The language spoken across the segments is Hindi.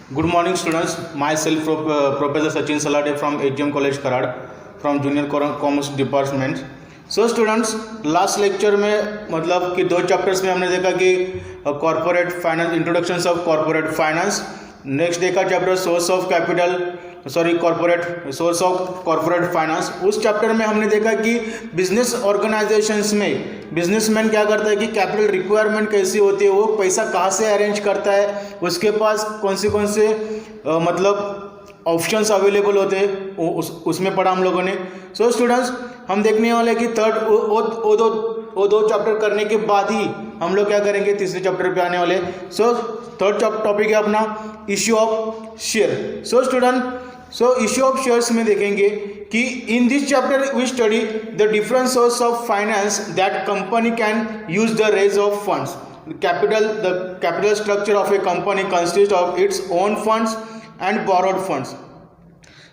Good morning, students. Myself, Professor Sachin Salade from HM College Karad, from Junior Commerce Department. So, students, last lecture में मतलब कि दो चैप्टर्स में हमने देखा कि corporate finance, introduction of corporate finance, next देखा chapter source of capital source of corporate finance. उस चैप्टर में हमने देखा कि बिजनेस ऑर्गेनाइजेशंस में बिजनेसमैन क्या करता है कि कैपिटल रिक्वायरमेंट कैसी होती है, वो पैसा कहाँ से अरेंज करता है, उसके पास कौन से मतलब ऑप्शंस अवेलेबल होते हैं, उसमें पढ़ा हम लोगों ने। सो स्टूडेंट्स, हम देखने वाले कि वो दो चैप्टर करने के बाद ही हम लोग क्या करेंगे, तीसरे चैप्टर पे आने वाले। सो थर्ड टॉपिक है अपना issue of share. So student, issue of shares में देखेंगे कि in this chapter we study the different source of finance that company can use the raise of funds. The capital structure of a company consist of its own funds and borrowed funds.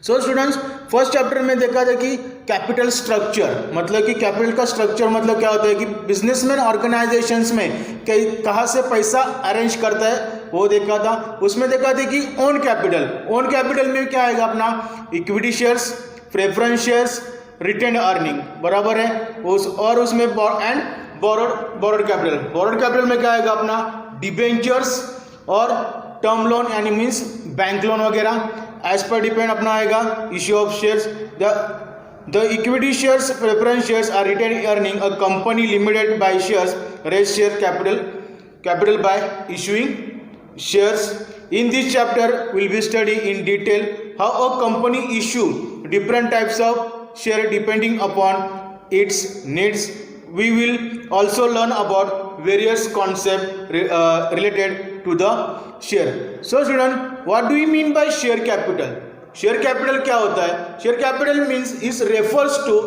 So students, first chapter में देखा था कि कैपिटल स्ट्रक्चर मतलब कि कैपिटल का स्ट्रक्चर मतलब क्या होता है कि बिजनेसमैन ऑर्गेनाइजेशंस में कहाँ से पैसा अरेंज करता है वो देखा था। उसमें देखा था कि ओन कैपिटल में क्या आएगा अपना equity shares, preference shares, retained earning, बराबर है और उसमें एंड बोरोड कैपिटल में क्या आएगा अपना डिबेंचर्स और टर्म लोन यानी मीन्स बैंक लोन वगैरह। एज पर डिपेंड अपना आएगा issue of shares. The equity shares, preference shares are retained earning a company limited by shares raise share capital by issuing shares. In this chapter will be study in detail how a company issue different types of share depending upon its needs. We will also learn about various concepts related to the share. So student, what do we mean by share capital? Share capital क्या होता है? Share capital means is refers to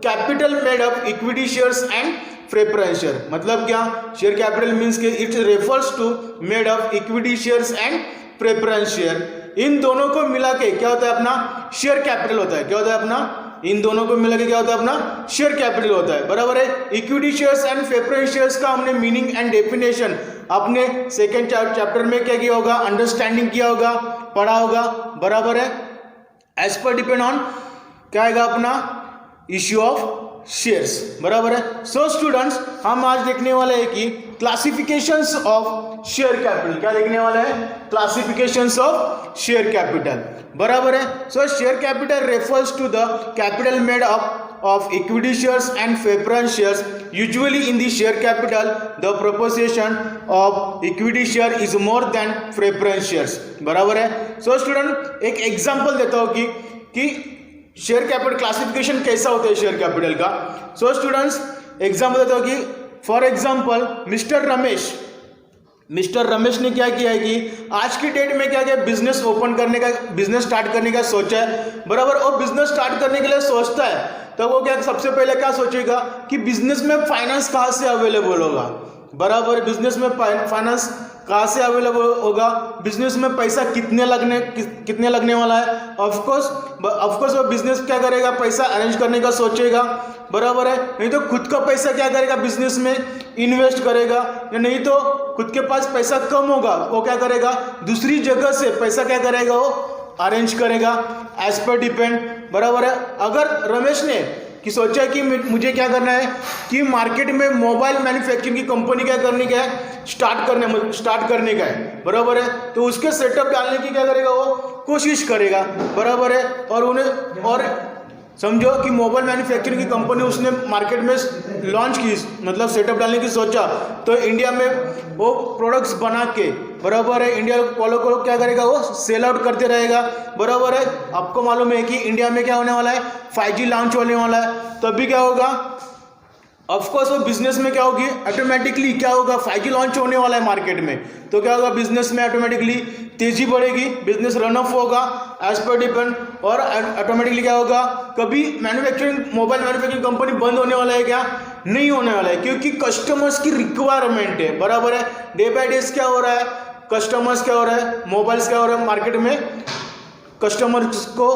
capital made of equity shares and preference share. मतलब क्या शेयर कैपिटल मीन्स के it refers to made of equity shares and preference share. इन दोनों को मिला के क्या होता है अपना शेयर कैपिटल होता है। क्या होता है अपना इन दोनों को मिला के क्या होता है अपना शेयर कैपिटल होता है, बराबर है। Equity shares and preference shares का हमने मीनिंग एंड डेफिनेशन अपने सेकेंड चैप्टर में क्या किया होगा, अंडरस्टैंडिंग किया होगा, पढ़ा होगा, बराबर है। एज पर डिपेंड ऑन क्या आएगा अपना इश्यू ऑफ शेयर्स, बराबर है। सो स्टूडेंट्स, हम आज देखने वाले हैं कि क्लासिफिकेशंस ऑफ शेयर कैपिटल। क्या देखने वाले हैं? क्लासिफिकेशंस ऑफ शेयर कैपिटल, बराबर है। So share capital refers to the capital made up of equity shares and preference shares. Usually in the share capital the proportion of equity share is more than preference shares, बराबर है। सो स्टूडेंट, एक एग्जांपल देता हूँ कि शेयर कैपिटल क्लासिफिकेशन कैसा होता है शेयर कैपिटल का। सो स्टूडेंट्स, एग्जांपल देता हूँ कि फॉर एग्जांपल मिस्टर रमेश ने क्या किया है कि आज की डेट में क्या बिजनेस स्टार्ट करने का सोचा है, बराबर। और बिजनेस स्टार्ट करने के लिए सोचता है तो वो क्या सबसे पहले क्या सोचेगा कि बिजनेस में फाइनेंस कहाँ से अवेलेबल होगा, बराबर। बिजनेस में फाइनेंस कहाँ से अवेलेबल होगा, बिजनेस में पैसा कितने लगने वाला है। ऑफ कोर्स वो बिजनेस क्या करेगा, पैसा अरेंज करने का सोचेगा, बराबर है। नहीं तो खुद का पैसा क्या करेगा, बिजनेस में इन्वेस्ट करेगा, या नहीं तो खुद के पास पैसा कम होगा वो क्या करेगा, दूसरी जगह से पैसा क्या करेगा, वो अरेंज करेगा। एज पर डिपेंड, बराबर है। अगर रमेश ने कि सोचा कि मुझे क्या करना है कि मार्केट में मोबाइल मैन्युफैक्चरिंग की कंपनी क्या करनी का है, स्टार्ट करने का है, बराबर है। तो उसके सेटअप डालने की क्या करेगा, वो कोशिश करेगा, बराबर है। और समझो कि मोबाइल मैन्युफैक्चरिंग की कंपनी उसने मार्केट में लॉन्च की, मतलब सेटअप डालने की सोचा, तो इंडिया में वो प्रोडक्ट्स बना के, बराबर है, इंडिया वालों को क्या करेगा, वो सेल आउट करते रहेगा, बराबर है। आपको मालूम है कि इंडिया में क्या होने वाला है, 5G लॉन्च होने वाला है, तभी क्या होगा, ऑफकोर्स वो बिजनेस में क्या होगी, ऑटोमेटिकली क्या होगा, 5G लॉन्च होने वाला है मार्केट में, तो क्या होगा, बिजनेस में ऑटोमेटिकली तेजी बढ़ेगी, बिजनेस रन ऑफ होगा एज पर डिपेंड। और ऑटोमेटिकली क्या होगा, कभी मोबाइल मैन्युफैक्चरिंग कंपनी बंद होने वाला है क्या, नहीं होने वाला है, क्योंकि कस्टमर्स की रिक्वायरमेंट है, बराबर है। डे बाय डे क्या हो रहा है, कस्टमर्स क्या हो रहा है, मोबाइल्स क्या हो रहा है मार्केट में, कस्टमर्स को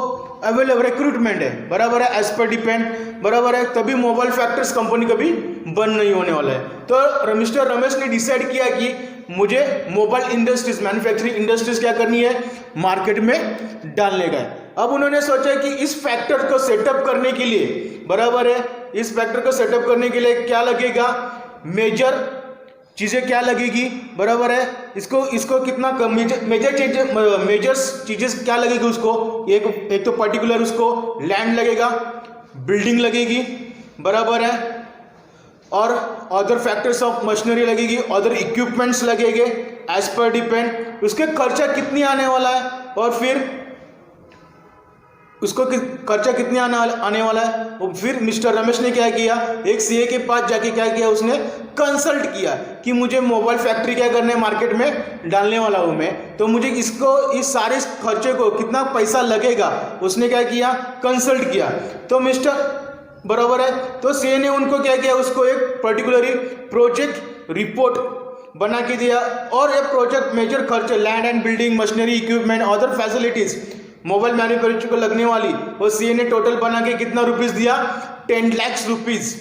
अवेलेबल रिक्रूटमेंट है, बराबर है। एज पर डिपेंड, बराबर है, तभी मोबाइल फैक्टर्स कंपनी कभी बंद नहीं होने वाला है। तो मिस्टर रमेश ने डिसाइड किया कि मुझे मोबाइल इंडस्ट्रीज, मैन्युफैक्चरिंग इंडस्ट्रीज क्या करनी है, मार्केट में डालने का है। अब उन्होंने सोचा कि इस फैक्टर को सेटअप करने के लिए, बराबर है, इस फैक्टर को सेटअप करने के लिए क्या लगेगा, मेजर चीज़ें क्या लगेगी, बराबर है, इसको कितना मेजर्स चीज़ें क्या लगेगी उसको, एक तो पर्टिकुलर उसको लैंड लगेगा, बिल्डिंग लगेगी, बराबर है, और अदर फैक्टर्स ऑफ मशीनरी लगेगी, अदर इक्विपमेंट्स लगेंगे, एज पर डिपेंड उसके खर्चा कितनी आने वाला है, और फिर उसको खर्चा कितने आने वाला है। और फिर मिस्टर रमेश ने क्या किया, एक सीए के पास जाके क्या किया, उसने कंसल्ट किया कि मुझे मोबाइल फैक्ट्री क्या करने, मार्केट में डालने वाला हूँ मैं, तो मुझे इसको, इस सारे खर्चे को कितना पैसा लगेगा, उसने क्या किया, कंसल्ट किया। तो मिस्टर, बराबर है, तो सीए ने उनको क्या किया, उसको एक पर्टिकुलरली प्रोजेक्ट रिपोर्ट बना के दिया, और ये प्रोजेक्ट मेजर खर्चे, land and building, machinery, equipment, other facilities mobile manufacture को लगने वाली, वो सीए ने टोटल बना के कितना रुपीस दिया, 10 लाख रुपीस,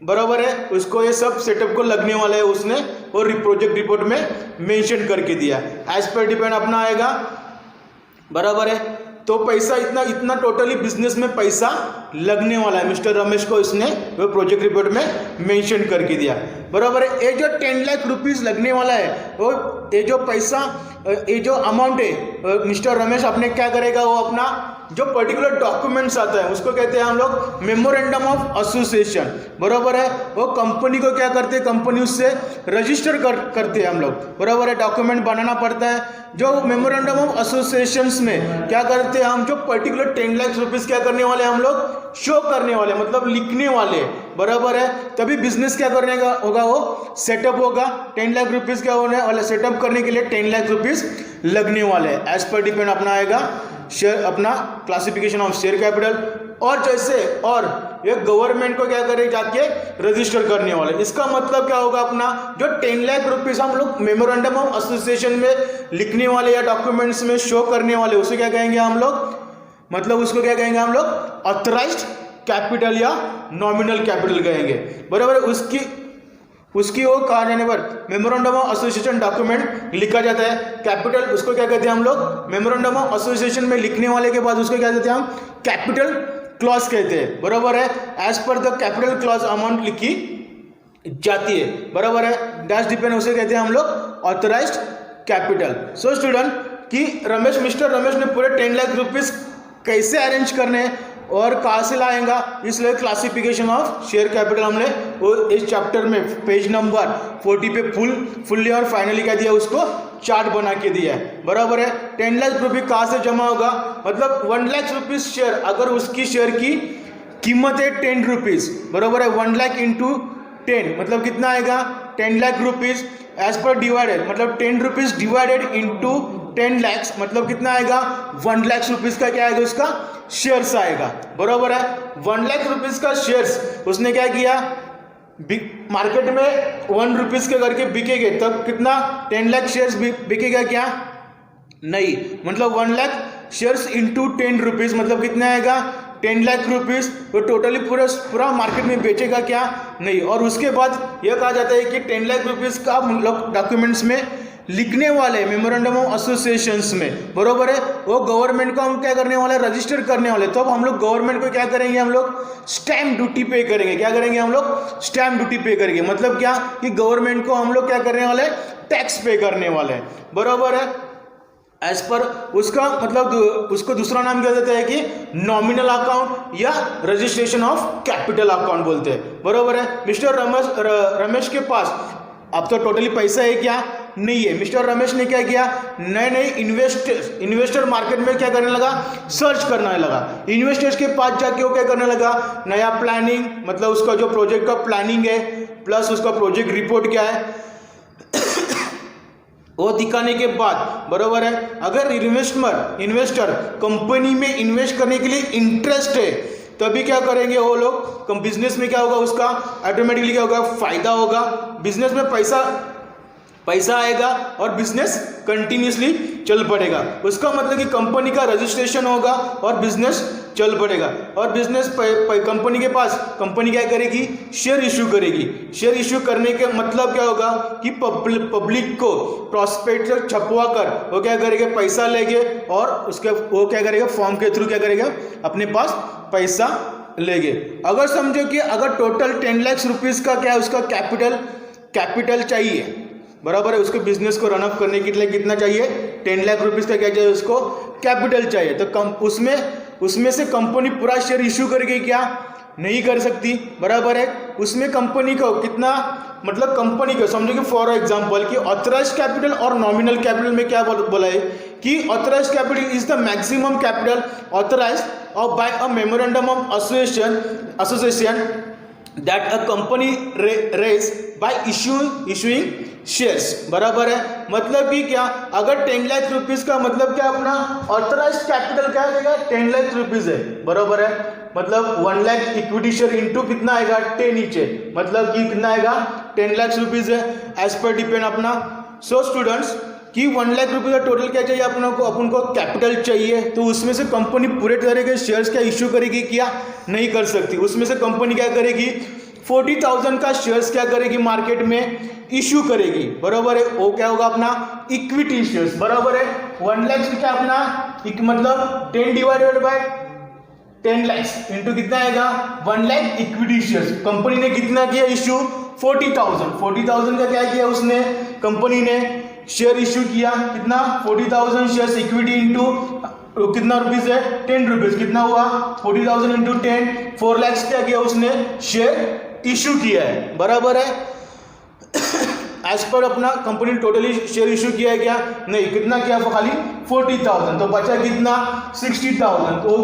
बराबर है, उसको ये सब सेटअप को लगने वाला है उसने, और प्रोजेक्ट रिपोर्ट में मेंशन करके दिया, एज पर डिपेंड अपना आएगा, बराबर है। तो पैसा इतना टोटली बिजनेस में पैसा लगने वाला है, मिस्टर रमेश को इसने वो प्रोजेक्ट रिपोर्ट में मेंशन करके दिया, बराबर है। ये जो 10 लाख रुपीस लगने वाला है, वो ये जो पैसा, ये जो अमाउंट है, मिस्टर रमेश अपने क्या करेगा, वो अपना जो पर्टिकुलर डॉक्यूमेंट्स आता है उसको कहते हैं हम लोग मेमोरेंडम ऑफ एसोसिएशन, बराबर है, वो कंपनी को क्या करते हैं, कंपनी उससे रजिस्टर करते हैं हम लोग, बराबर है, डॉक्यूमेंट बनाना पड़ता है। जो मेमोरेंडम ऑफ एसोसिएशंस में क्या करते हैं हम, जो पर्टिकुलर 10 लाख रुपीस क्या करने वाले हम लोग, शो करने वाले, मतलब लिखने वाले, बराबर है, तभी बिजनेस क्या करने का होगा, वो सेटअप होगा। 10 लाख रुपीस क्या होने वाले, सेटअप करने के लिए 10 लाख रुपीस लगने वाले, एज पर डिपेंड अपना आएगा शेयर, अपना क्लासिफिकेशन ऑफ शेयर कैपिटल, और जैसे, और ये गवर्नमेंट को क्या करे, जाके रजिस्टर करने वाले। इसका मतलब क्या होगा, अपना जो 10 लाख रुपीस हम लोग मेमोरेंडम ऑफ एसोसिएशन में लिखने वाले या डॉक्यूमेंट्स में शो करने वाले, उसे क्या कहेंगे हम लोग, मतलब उसको क्या कहेंगे हम लोग, ऑथराइज्ड कैपिटल या नॉमिनल कैपिटल कहेंगे, बराबर। उसकी वो कहा जाने पर मेमोरेंडम ऑफ एसोसिएशन डॉक्यूमेंट लिखा जाता है, कैपिटल उसको क्या कहते हैं हम लोग, मेमोरेंडम ऑफ एसोसिएशन में लिखने वाले के बाद उसको क्या कहते हैं हम, कैपिटल क्लॉज कहते हैं, बराबर है। As per the capital clause amount लिखी जाती है, बराबर है, डैश डिपेंड उसे कहते हैं हम लोग ऑथराइज्ड कैपिटल। सो स्टूडेंट कि मिस्टर रमेश ने पूरे 10 लाख रुपीस कैसे अरेंज करने हैं और कहाँ से लाएगा, इसलिए क्लासिफिकेशन ऑफ शेयर कैपिटल हमने वो इस चैप्टर में पेज नंबर 40 पे फुल्ली और फाइनली क्या दिया, उसको चार्ट बना के दिया है, बराबर है। 10 लाख रुपये कहाँ से जमा होगा, मतलब 1 लाख रुपीस शेयर, अगर उसकी शेयर की कीमत है 10 रुपीज़, बराबर है, 1 लाख इंटू 10 मतलब कितना आएगा, 10 lakh rupees, as per divided मतलब 10 रुपीज़ डिवाइडेड इंटू 10 लैक्स मतलब कितना आएगा, 1 लाख रुपीज़ का क्या आएगा, उसका शेयर्स आएगा, बराबर है। 1 लाख रुपीज़ का शेयर्स उसने क्या किया, मार्केट में 1 रुपीज़ के करके बिकेंगे, तब कितना 10 लाख शेयर्स बिकेगा क्या, नहीं, मतलब 1 लाख शेयर्स इंटू 10 रुपीज़ मतलब कितना आएगा, 10 लाख रुपीज़, तो टोटली पूरा मार्केट में बेचेगा क्या, नहीं। और उसके बाद यह कहा जाता है कि 10 लाख रुपीज़ का मतलब डॉक्यूमेंट्स में लिखने वाले मेमोरेंडम ऑफ एसोसिएशंस में, बरोबर है, वो गवर्नमेंट को हम क्या करने वाले, रजिस्टर करने वाले। तो अब हम लोग गवर्नमेंट को क्या करेंगे, हम लोग स्टैम्प ड्यूटी पे करेंगे। क्या करेंगे हम लोग, स्टैम्प ड्यूटी पे करेंगे। मतलब क्या कि गवर्नमेंट को हम लोग क्या करने वाले, टैक्स पे करने वाले हैं, बरोबर है। एज पर उसका मतलब उसको दूसरा नाम क्या देता है कि नॉमिनल अकाउंट या रजिस्ट्रेशन ऑफ कैपिटल अकाउंट बोलते हैं, बरोबर है। मिस्टर रमेश के पास अब तो टोटली पैसा है क्या, नहीं है। मिस्टर रमेश ने क्या किया, नए इन्वेस्टर मार्केट में क्या करने लगा, सर्च करने लगा। इन्वेस्टर्स के पास जाके वो क्या करने लगा, नया प्लानिंग मतलब उसका जो प्रोजेक्ट का प्लानिंग है प्लस उसका प्रोजेक्ट रिपोर्ट क्या है वो दिखाने के बाद, बरोबर है, अगर इन्वेस्टर कंपनी में इन्वेस्ट करने के लिए इंटरेस्ट है तभी क्या करेंगे वो लोग, बिजनेस में क्या होगा, उसका ऑटोमेटिकली क्या होगा, फायदा होगा, बिजनेस में पैसा आएगा और बिजनेस कंटिन्यूसली चल पड़ेगा। उसका मतलब कि कंपनी का रजिस्ट्रेशन होगा और बिजनेस चल पड़ेगा। और बिजनेस कंपनी के पास कंपनी क्या करेगी, शेयर इशू करेगी। शेयर इशू करने के मतलब क्या होगा कि पब्लिक को प्रॉस्पेक्टस छपवा कर वो क्या करेगा, पैसा लेंगे और उसके वो क्या करेगा, फॉर्म के थ्रू क्या करेगा, अपने पास पैसा लेंगे। अगर समझो कि अगर टोटल 10 लाख रुपीज़ का क्या है, उसका कैपिटल चाहिए, बराबर है, उसको बिजनेस को रनअप करने के लिए कितना चाहिए, 10 लाख रुपीज़ का क्या चाहिए, उसको कैपिटल चाहिए। तो उसमें से कंपनी पूरा शेयर इशू करके क्या नहीं कर सकती, बराबर है। उसमें कंपनी को कितना, मतलब कंपनी को समझो कि फॉर एग्जांपल कि ऑथराइज कैपिटल और नॉमिनल कैपिटल में क्या बोला है कि authorise capital is the maximum capital authorise और by a memorandum of association that a company raise by issuing shares, बराबर है। मतलब कि क्या, अगर 10 लाख रुपीज़ का मतलब क्या, अपना ऑथराइज कैपिटल क्या देगा, 10 लाख रुपीज़ है, बराबर है। मतलब 1 लाख इक्विटी शेयर इंटू कितना आएगा, 10 नीचे, मतलब कि कितना आएगा, 10 लाख रुपीज़ है एज पर डिपेंड अपना। सो स्टूडेंट्स कि 1 लाख रुपये का टोटल क्या चाहिए अपन को कैपिटल चाहिए। तो उसमें से कंपनी पूरे तरह के शेयर्स क्या इशू करेगी, क्या नहीं कर सकती। उसमें से कंपनी क्या करेगी, 40,000 का शेयर्स क्या करेगी, मार्केट में इशू करेगी, बराबर है। वो क्या होगा, अपना इक्विटी शेयर्स, बराबर है। 1 लाख क्या अपना मतलब 10 डिवाइडेड बाय 10 लाख इंटू कितना आएगा, 1 लाख इक्विटी शेयर्स। कंपनी ने कितना किया इशू, 40,000 का क्या किया उसने, कंपनी ने शेयर इशू किया, कितना 40,000 शेयर्स इक्विटी इंटू कितना रुपीज है, 10 रुपीज, कितना हुआ 40,000 इंटू 10, 4 लाख क्या किया उसने, शेयर इशू किया है, बराबर है। एज पर अपना कंपनी ने टोटली शेयर इशू किया है क्या, नहीं, कितना किया, खाली 40,000, तो बचा कितना 60,000। तो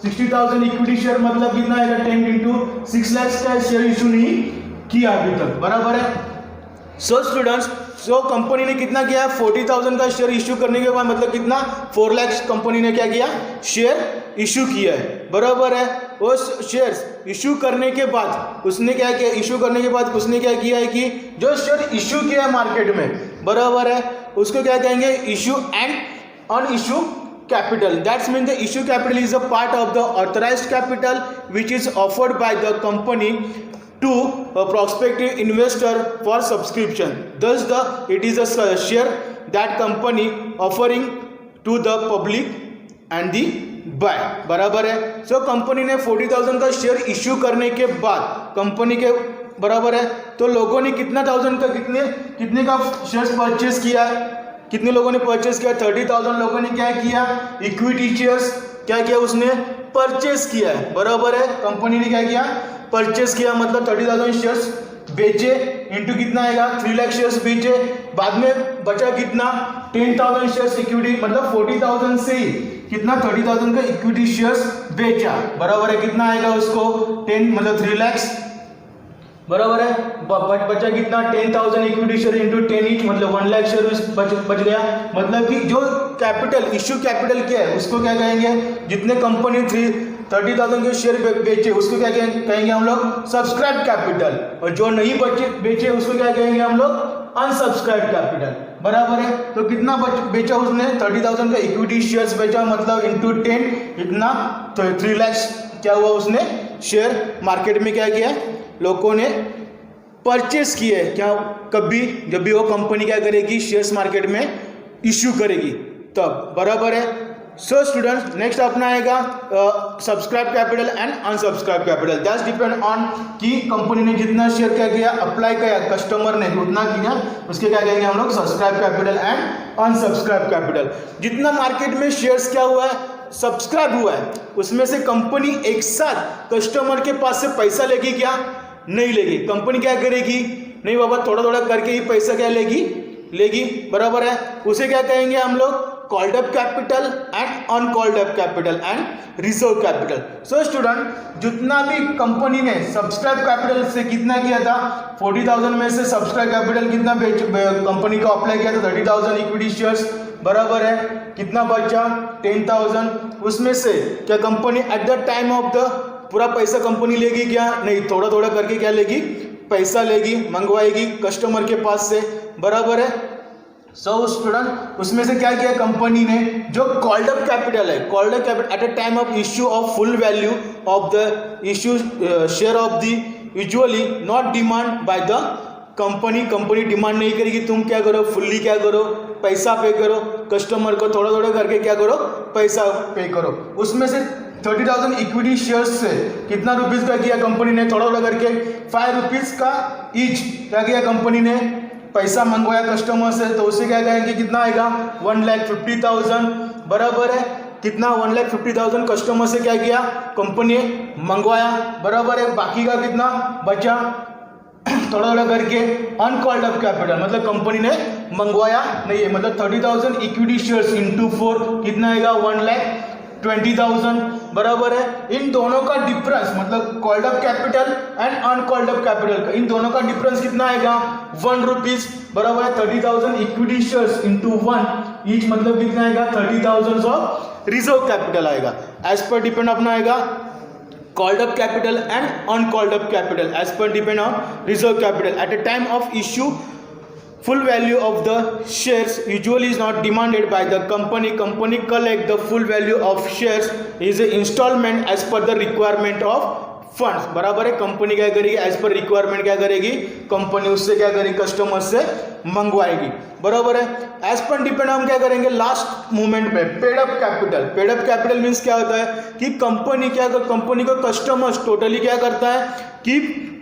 60,000 इक्विटी शेयर मतलब कितना आएगा, 10 इंटू 6 लाख का शेयर इशू नहीं किया अभी तक, बराबर है। सो स्टूडेंट्स, सो कंपनी ने कितना किया, 40,000 का शेयर इशू करने के बाद मतलब कितना 4 लाख कंपनी ने क्या किया, शेयर इशू किया है, बराबर है। उस शेयर्स इशू करने के बाद उसने क्या किया, इशू करने के बाद उसने क्या किया है कि जो शेयर इशू किया है मार्केट में, बराबर है, उसको क्या कहेंगे, issue and un issue capital. That means the issue capital is a part of the authorized capital which is offered by the company to a prospective investor for subscription. Thus it is a share that company offering to the public and the buy, बराबर है। सो कंपनी ने 40,000 का शेयर इश्यू करने के बाद कंपनी के, बराबर है, तो लोगों ने कितना थाउजेंड का कितने का शेयर्स परचेज किया है, कितने लोगों ने परचेस किया, 30,000 लोगों ने क्या किया, इक्विटी शेयर्स क्या किया उसने, परचेस किया है, बराबर है। कंपनी ने क्या किया, परचेस किया, मतलब 30,000 शेयर्स बेचे इंटू कितना आएगा, 3 लाख शेयर्स बेचे, बाद में बचा कितना 10,000 शेयर्स इक्विटी, मतलब 40,000 से ही कितना 30,000 का इक्विटी शेयर्स बेचा, बराबर है, कितना आएगा उसको 10 मतलब 3 लाख, बराबर है। बचा कितना 10,000 इक्विटी शेयर इंटू 10 ईच, मतलब 1 लाख शेयर बच गया। मतलब कि जो कैपिटल इश्यू कैपिटल क्या है उसको क्या कहेंगे, जितने कंपनी 30,000 के शेयर बेचे उसको क्या कहेंगे हम लोग, सब्सक्राइब कैपिटल, और जो नहीं बेचे उसको क्या कहेंगे हम लोग, अनसब्सक्राइब कैपिटल, बराबर है। तो कितना बेचा उसने, 30,000 का इक्विटी शेयर्स बेचा, मतलब इंटू 10 इतना, तो 3 लाख क्या हुआ, उसने शेयर मार्केट में क्या किया, लोगों ने परचेस किए, क्या कभी जब भी वो कंपनी क्या करेगी, शेयर्स मार्केट में इश्यू करेगी तब, बराबर है। सो स्टूडेंट्स, नेक्स्ट अपना आएगा subscribe capital and unsubscribe capital. That's depend on कि कंपनी ने जितना शेयर क्या किया, अप्लाई किया, कस्टमर ने उतना किया, उसके क्या कहेंगे हम लोग, subscribe capital and unsubscribe capital. जितना मार्केट में शेयर्स क्या हुआ है, सब्सक्राइब हुआ है, उसमें से कंपनी एक साथ कस्टमर के पास से पैसा लेगी क्या, नहीं लेगी। कंपनी क्या करेगी, नहीं बाबा थोड़ा थोड़ा करके ही पैसा क्या लेगी, बराबर है। उसे क्या कहेंगे हम लोग, called up capital and uncalled up capital and reserve capital. So student, जितना भी कंपनी ने सब्सक्राइब कैपिटल से कितना किया था, 40,000 में से सब्सक्राइब कैपिटल कितना कंपनी को अप्लाई किया था, 30,000 इक्विटी शेयर्स, बराबर है, कितना बचा 10,000। उसमें से क्या company at the time of the पूरा पैसा कंपनी लेगी क्या, नहीं, थोड़ा थोड़ा करके क्या लेगी, पैसा लेगी, मंगवाएगी कस्टमर के पास से, बराबर है। सो स्टूडेंट उसमें से क्या किया कंपनी ने, जो कॉल्ड अप कैपिटल है, called up capital at a time of issue of full value of the issue share of the usually not demand by the company demand नहीं करेगी तुम क्या करो, फुल्ली क्या करो, पैसा पे करो, कस्टमर को थोड़ा थोड़ा करके क्या करो, पैसा पे करो। उसमें से 30,000 इक्विटी शेयर्स से कितना रुपीस का किया कंपनी ने, थोड़ा थोड़ा करके 5 रुपीज का ईच क्या किया कंपनी ने, पैसा मंगवाया कस्टमर से, तो उसे क्या कहेंगे कितना आएगा 1,50,000 बराबर है, कितना 1,50,000 कस्टमर से क्या किया कंपनी मंगवाया बराबर है, बाकी का कितना बचा थोड़ा थोड़ा करके अनकॉल्ड अप कैपिटल, मतलब कंपनी ने मंगवाया नहीं है, मतलब 30,000 इक्विटी शेयर्स इंटू 4 कितना आएगा 1,20,000 बराबर है। इन दोनों का डिफरेंस मतलब called up capital and uncalled up capital का, इन दोनों का डिफरेंस कितना आएगा 1 रुपीज बराबर है। 30,000 इक्विटी शेयर्स इंटू 1 ईच मतलब कितना आएगा 30,000 ऑफ रिजर्व कैपिटल आएगा। एज पर डिपेंड अपना आएगा called up capital and uncalled up capital as per depend on reserve capital at a time of issue full value of the shares usually is not demanded by the company collect the full value of shares is a installment as per the requirement of funds बराबर है। कंपनी क्या करेगी एज पर रिक्वायरमेंट क्या करेगी कंपनी उससे क्या करेगी कस्टमर से मंगवाएगी बराबर है। एज पर डिपेंड हम क्या करेंगे लास्ट मोमेंट में paid up capital. Paid up capital means क्या होता है कि कंपनी क्या कंपनी को कस्टमर्स टोटली क्या करता है कि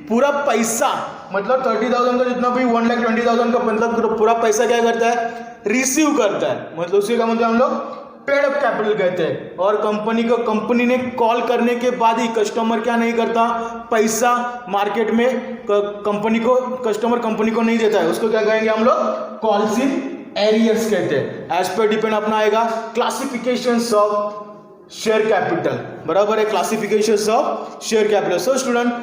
पूरा पैसा मतलब 30,000 का जितना भी 1,20,000 का मतलब पूरा पैसा क्या करता है रिसीव करता है, मतलब उसी का मतलब हम लोग पेड अप कैपिटल कहते हैं। और कंपनी ने कॉल करने के बाद ही कस्टमर क्या नहीं करता पैसा मार्केट में कस्टमर कंपनी को नहीं देता है, उसको क्या कहेंगे हम लोग कॉल्स इन एरियर्स कहते हैं। एज पर डिपेंड अपना आएगा क्लासिफिकेशंस ऑफ शेयर कैपिटल बराबर है, classifications of share capital. So student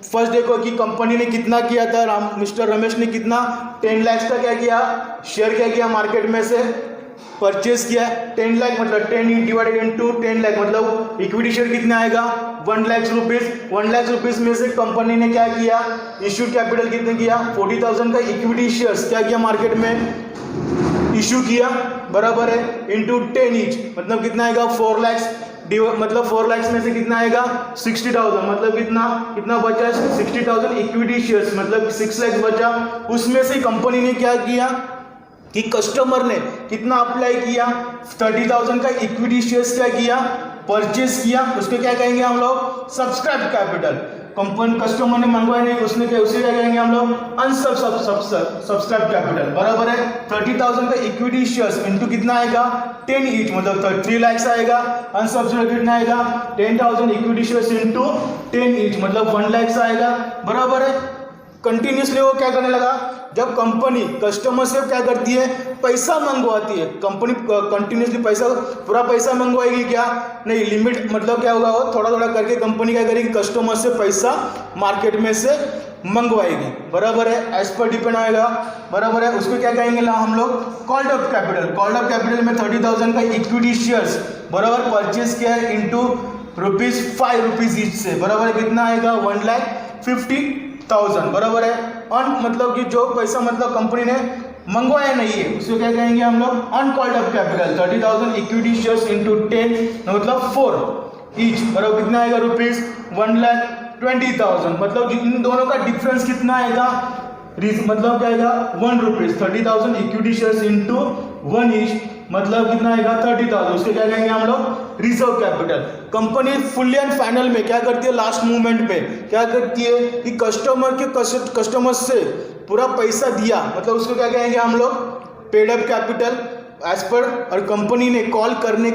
first देखो कि कंपनी ने कितना किया था, मिस्टर रमेश ने कितना 10 लाख का क्या किया शेयर क्या किया मार्केट में से परचेज किया 10 लाख मतलब 10 डिवाइडेड इनटू 10 लाख मतलब इक्विटी शेयर कितना आएगा 1 लाख रुपीज। 1 लाख रुपीज में से कंपनी ने क्या किया इश्यूड कैपिटल कितने किया 40,000 का इक्विटी शेयर्स क्या किया मार्केट में इश्यू किया बराबर है इनटू 10 ईच मतलब कितना आएगा 4 लाख मतलब 4 लाख में से कितना आएगा 60,000 मतलब कितना बचा 60,000 इक्विटी शेयर्स मतलब 6 लाख बचा। उसमें से कंपनी ने क्या किया कि कस्टमर ने कितना अप्लाई किया 30,000 का इक्विटी शेयर्स क्या किया परचेज किया, उसको क्या कहेंगे हम लोग सब्सक्राइब कैपिटल। कंपनी कस्टमर ने मंगवाया नहीं उसने क्या उसे क्या कहेंगे हम लोग अनसब्सक्राइब कैपिटल बराबर है। 30,000 का इक्विटी शेयर्स इनटू कितना आएगा 10 ईच मतलब 3 लाख आएगा। अनसब्सक्राइब कितना आएगा 10,000 इक्विटी शेयर्स इनटू 10 ईच मतलब 1 लाख आएगा बराबर है। कंटिन्यूसली वो क्या करने लगा जब कंपनी कस्टमर से क्या करती है पैसा मंगवाती है, कंपनी कंटिन्यूसली पूरा पैसा मंगवाएगी क्या नहीं, लिमिट मतलब क्या होगा वो थोड़ा थोड़ा करके कंपनी क्या करेगी कस्टमर से पैसा मार्केट में से मंगवाएगी बराबर है। एज पर डिपेंड आएगा बराबर है। उसको क्या कहेंगे ना हम लोग called up capital. Called up capital में 30,000 का इक्विटी शेयर्स बराबर परचेज किया है इंटू ₹5 रुपीज ईच से बराबर कितना आएगा 1,50,000 बराबर है। मतलब कि जो पैसा मतलब कंपनी ने मंगवाया नहीं है उसको क्या कहेंगे हम लोग uncalled up capital. 30,000 equity shares into 10 मतलब 4 ईच बराबर कितना आएगा ₹1,20,000 मतलब इन दोनों का डिफरेंस कितना आएगा मतलब क्या आएगा 1 rupees. 30,000 equity shares into 1 each मतलब कितना आएगा 30,000, उसको क्या कहेंगे हम लोग reserve capital. Company fully and final में क्या करती है लास्ट मूवमेंट में क्या करती है कि कस्टमर से पूरा पैसा दिया मतलब उसको क्या कहेंगे हम लोग पेड अप कैपिटल एज पर। और कंपनी ने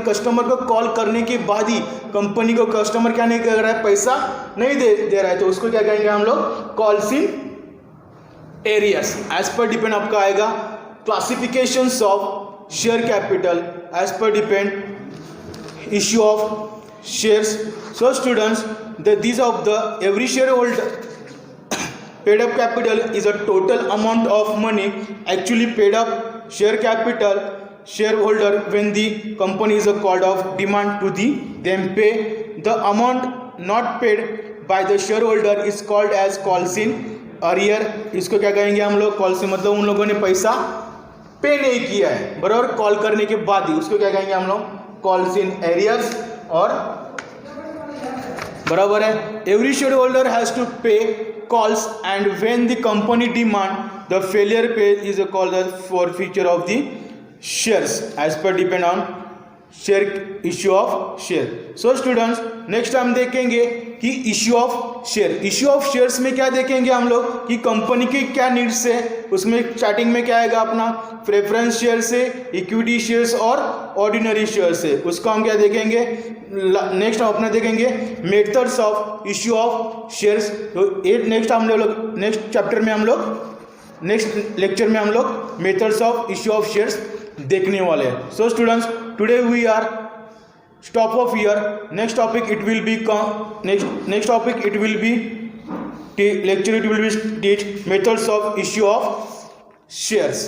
कस्टमर को कॉल करने के बाद ही कंपनी को कस्टमर क्या नहीं कर रहा है पैसा नहीं दे रहा है तो उसको क्या कहेंगे हम लोग calls in arrears. As per depend आपका आएगा classifications of share capital as per depend issue of shares. So students these of the every shareholder paid up capital is a total amount of money actually paid up share capital shareholder when the company is called of demand to them pay the amount not paid by the shareholder is called as calls in arrear। इसको क्या कहेंगे हम लोग कॉल्स इन मतलब उन लोगों ने पैसा पे नहीं किया है, बराबर, कॉल करने के बाद ही, उसको क्या कहेंगे हम लोग, कॉल्स इन एरियर्स, और बराबर है, every shareholder has to pay calls and when the company demand the failure pay is called the forfeiture of the shares as per depend on share issue of share. So students, next हम देखेंगे कि issue of share. Issue of shares में क्या देखेंगे हम लोग कि कंपनी की क्या नीड्स है, उसमें स्टार्टिंग में क्या आएगा अपना, प्रेफरेंस शेयर से, इक्विटी शेयर्स और ऑर्डिनरी शेयर से, उसको हम क्या देखेंगे। नेक्स्ट हम अपना देखेंगे methods of issue of shares. तो नेक्स्ट हम लोग नेक्स्ट चैप्टर में हम लोग नेक्स्ट लेक्चर में हम लोग methods of issue of shares देखने वाले हैं। So students, today we are stop off here. Next topic it will be next topic it will be lecture, it will be teach methods of issue of shares.